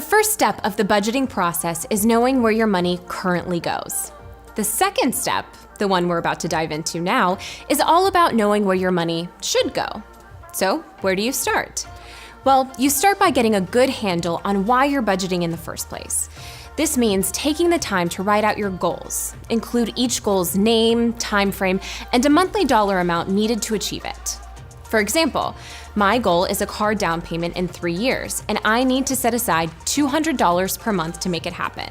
first step of the budgeting process is knowing where your money currently goes. The second step, the one we're about to dive into now, is all about knowing where your money should go. So, where do you start? Well, you start by getting a good handle on why you're budgeting in the first place. This means taking the time to write out your goals, include each goal's name, time frame, and a monthly dollar amount needed to achieve it. For example, my goal is a car down payment in 3 years, and I need to set aside $200 per month to make it happen.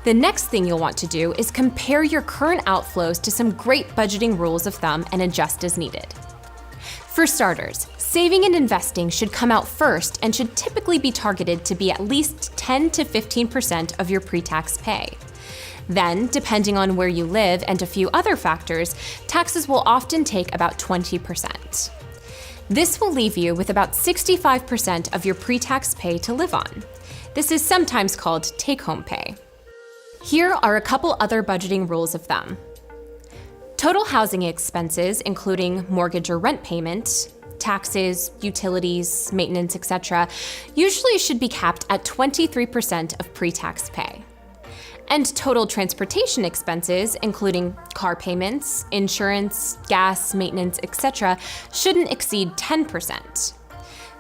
The next thing you'll want to do is compare your current outflows to some great budgeting rules of thumb and adjust as needed. For starters, saving and investing should come out first and should typically be targeted to be at least 10 to 15% of your pre-tax pay. Then, depending on where you live and a few other factors, taxes will often take about 20%. This will leave you with about 65% of your pre-tax pay to live on. This is sometimes called take-home pay. Here are a couple other budgeting rules of thumb. Total housing expenses, including mortgage or rent payment, taxes, utilities, maintenance, etc., usually should be capped at 23% of pre-tax pay. And total transportation expenses, including car payments, insurance, gas, maintenance, etc., shouldn't exceed 10%.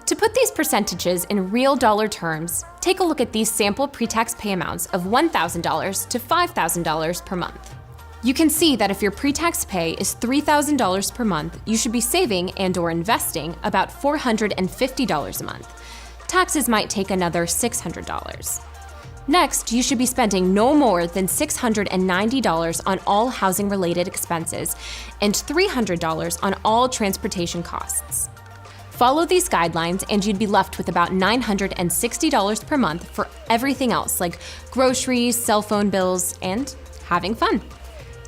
To put these percentages in real dollar terms, take a look at these sample pre-tax pay amounts of $1,000 to $5,000 per month. You can see that if your pre-tax pay is $3,000 per month, you should be saving and/or investing about $450 a month. Taxes might take another $600. Next, you should be spending no more than $690 on all housing-related expenses and $300 on all transportation costs. Follow these guidelines and you'd be left with about $960 per month for everything else like groceries, cell phone bills, and having fun.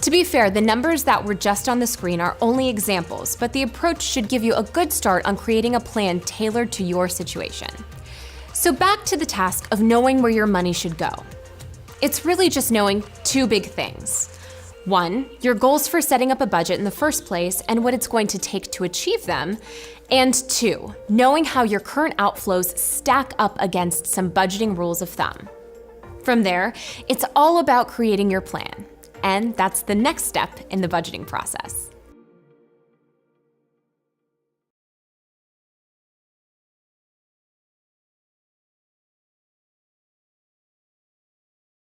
To be fair, the numbers that were just on the screen are only examples, but the approach should give you a good start on creating a plan tailored to your situation. So back to the task of knowing where your money should go. It's really just knowing two big things. One, your goals for setting up a budget in the first place and what it's going to take to achieve them. And two, knowing how your current outflows stack up against some budgeting rules of thumb. From there, it's all about creating your plan. And that's the next step in the budgeting process.